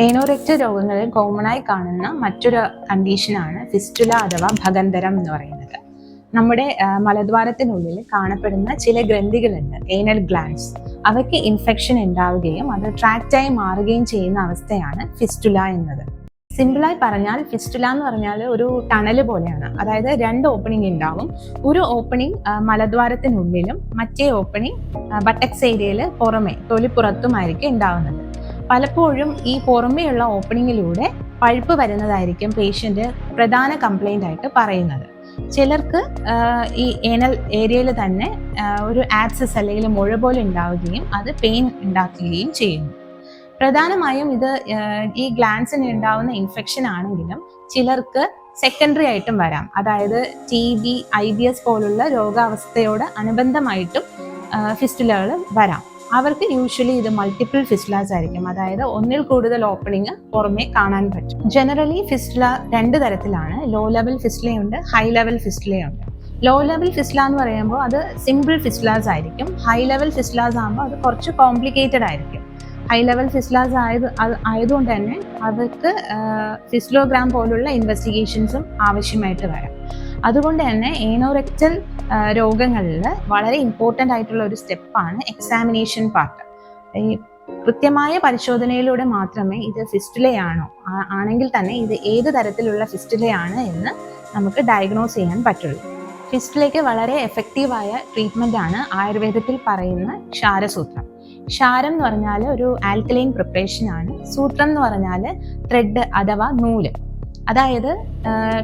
ഏനോറെക്ടൽ രോഗങ്ങളിൽ കോമണായി കാണുന്ന മറ്റൊരു കണ്ടീഷനാണ് ഫിസ്റ്റുല അഥവാ ഭഗന്തരം എന്ന് പറയുന്നത്. നമ്മുടെ മലദ്വാരത്തിനുള്ളിൽ കാണപ്പെടുന്ന ചില ഗ്രന്ഥികളുണ്ട്, ഏനൽ ഗ്ലാൻഡ്സ്. അവയ്ക്ക് ഇൻഫെക്ഷൻ ഉണ്ടാവുകയും അത് ട്രാക്റ്റായി മാറുകയും ചെയ്യുന്ന അവസ്ഥയാണ് ഫിസ്റ്റുല എന്നത്. സിമ്പിളായി പറഞ്ഞാൽ ഫിസ്റ്റുല എന്ന് പറഞ്ഞാൽ ഒരു ടണല് പോലെയാണ്. അതായത് രണ്ട് ഓപ്പണിംഗ് ഉണ്ടാവും. ഒരു ഓപ്പണിംഗ് മലദ്വാരത്തിനുള്ളിലും മറ്റേ ഓപ്പണിംഗ് ബട്ടക്സ് ഏരിയയിൽ പുറമെ തൊലിപ്പുറത്തുമായിരിക്കും ഉണ്ടാവുന്നത്. പലപ്പോഴും ഈ പുറമെയുള്ള ഓപ്പണിങ്ങിലൂടെ പഴുപ്പ് വരുന്നതായിരിക്കും പേഷ്യൻ്റ് പ്രധാന കംപ്ലൈൻ്റ് ആയിട്ട് പറയുന്നത്. ചിലർക്ക് ഈ ഏനൽ ഏരിയയിൽ തന്നെ ഒരു ആബ്സസ് അല്ലെങ്കിൽ മുഴ പോലെ ഉണ്ടാവുകയും അത് പെയിൻ ഉണ്ടാക്കുകയും ചെയ്യുന്നു. പ്രധാനമായും ഇത് ഈ ഗ്ലാൻസിന് ഉണ്ടാവുന്ന ഇൻഫെക്ഷൻ ആണെങ്കിലും ചിലർക്ക് സെക്കൻഡറി ആയിട്ടും വരാം. അതായത് TB, IBS പോലുള്ള രോഗാവസ്ഥയോട് അനുബന്ധമായിട്ടും ഫിസ്റ്റുലകൾ വരാം. അവർക്ക് യൂഷ്വലി ഇത് മൾട്ടിപ്പിൾ ഫിസ്റ്റുലാസ് ആയിരിക്കും. അതായത് ഒന്നിൽ കൂടുതൽ ഓപ്പണിങ് പുറമേ കാണാൻ പറ്റും. ജനറലി ഫിസ്റ്റുല രണ്ട് തരത്തിലാണ്. ലോ ലെവൽ ഫിസ്റ്റുലയുണ്ട്, ഹൈ ലെവൽ ഫിസ്റ്റുലയുണ്ട്. ലോ ലെവൽ ഫിസ്റ്റുല എന്ന് പറയുമ്പോൾ അത് സിമ്പിൾ ഫിസ്റ്റുലാസ് ആയിരിക്കും. ഹൈ ലെവൽ ഫിസ്റ്റുലാസ് ആകുമ്പോൾ അത് കുറച്ച് കോംപ്ലിക്കേറ്റഡ് ആയിരിക്കും. ഹൈ ലെവൽ ഫിസ്റ്റുലാസ് ആയതുകൊണ്ട് തന്നെ അവർക്ക് ഫിസ്റ്റുലോഗ്രാം പോലുള്ള ഇൻവെസ്റ്റിഗേഷൻസും ആവശ്യമായിട്ട് വരാം. അതുകൊണ്ട് തന്നെ ഏനോറെക്ടൽ രോഗങ്ങളിൽ വളരെ ഇമ്പോർട്ടൻ്റ് ആയിട്ടുള്ള ഒരു സ്റ്റെപ്പാണ് എക്സാമിനേഷൻ പാർട്ട്. ഈ കൃത്യമായ പരിശോധനയിലൂടെ മാത്രമേ ഇത് ഫിസ്റ്റുലയാണോ, ആണെങ്കിൽ തന്നെ ഇത് ഏത് തരത്തിലുള്ള ഫിസ്റ്റുലയാണ് എന്ന് നമുക്ക് ഡയഗ്നോസ് ചെയ്യാൻ പറ്റുള്ളൂ. ഫിസ്റ്റുലയ്ക്ക് വളരെ എഫക്റ്റീവായ ട്രീറ്റ്മെൻറ്റാണ് ആയുർവേദത്തിൽ പറയുന്ന ക്ഷാരസൂത്രം. ക്ഷാരം എന്ന് പറഞ്ഞാൽ ഒരു ആൽക്കലൈൻ പ്രിപ്പറേഷൻ ആണ്. സൂത്രം എന്ന് പറഞ്ഞാൽ ത്രെഡ് അഥവാ നൂല്. അതായത്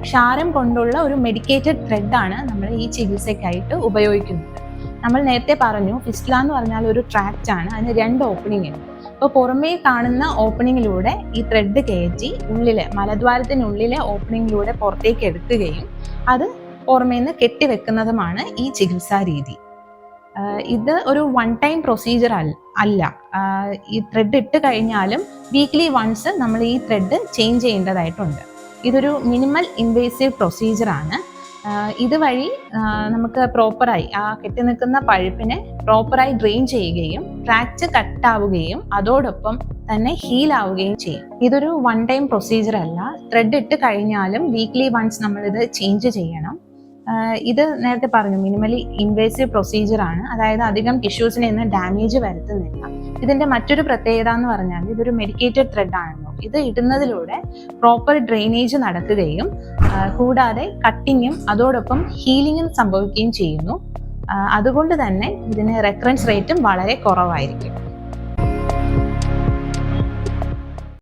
ക്ഷാരം കൊണ്ടുള്ള ഒരു മെഡിക്കേറ്റഡ് ത്രെഡാണ് നമ്മൾ ഈ ചികിത്സയ്ക്കായിട്ട് ഉപയോഗിക്കുന്നത്. നമ്മൾ നേരത്തെ പറഞ്ഞു ഫിസ്റ്റുല എന്ന് പറഞ്ഞാൽ ഒരു ട്രാക്റ്റ് ആണ്, അതിന് രണ്ട് ഓപ്പണിംഗ് ഉണ്ട്. അപ്പോൾ പുറമേ കാണുന്ന ഓപ്പണിങ്ങിലൂടെ ഈ ത്രെഡ് കയറ്റി മലദ്വാരത്തിനുള്ളിലെ ഓപ്പണിങ്ങിലൂടെ പുറത്തേക്ക് എടുക്കുകയും അത് പുറമേന്ന് കെട്ടിവെക്കുന്നതുമാണ് ഈ ചികിത്സാ രീതി. ഇത് ഒരു വൺ ടൈം പ്രൊസീജിയർ അല്ല. ഈ ത്രെഡ് ഇട്ട് കഴിഞ്ഞാലും വീക്ക്ലി വൺസ് നമ്മൾ ഈ ത്രെഡ് ചേഞ്ച് ചെയ്യേണ്ടതായിട്ടുണ്ട്. ഇതൊരു മിനിമൽ ഇൻവേസീവ് പ്രൊസീജിയർ ആണ്. ഇതുവഴി നമുക്ക് പ്രോപ്പറായി ആ കെട്ടി നിൽക്കുന്ന പഴുപ്പിനെ പ്രോപ്പറായി ഡ്രെയിൻ ചെയ്യുകയും ട്രാക്റ്റ് കട്ടാവുകയും അതോടൊപ്പം തന്നെ ഹീൽ ആവുകയും ചെയ്യും. ഇതൊരു വൺ ടൈം പ്രൊസീജിയർ അല്ല. ത്രെഡ് ഇട്ട് കഴിഞ്ഞാലും വീക്ക്ലി വൺസ് നമ്മളിത് ചേഞ്ച് ചെയ്യണം. ഇത് നേരത്തെ പറഞ്ഞു മിനിമലി ഇൻവേസീവ് പ്രൊസീജിയർ ആണ്. അതായത് അധികം ടിഷ്യൂസിനെ ഒന്നും ഡാമേജ് വരുത്തുന്നില്ല. ഇതിന്റെ മറ്റൊരു പ്രത്യേകത എന്ന് പറഞ്ഞാൽ ഇതൊരു മെഡിക്കേറ്റഡ് ത്രെഡ് ആണല്ലോ. ഇത് ഇടുന്നതിലൂടെ പ്രോപ്പർ ഡ്രെയിനേജ് നടക്കുകയും കൂടാതെ കട്ടിങ്ങും അതോടൊപ്പം ഹീലിങ്ങും സംഭവിക്കുകയും ചെയ്യുന്നു. അതുകൊണ്ട് തന്നെ ഇതിന് റെക്കറൻസ് റേറ്റും വളരെ കുറവായിരിക്കും.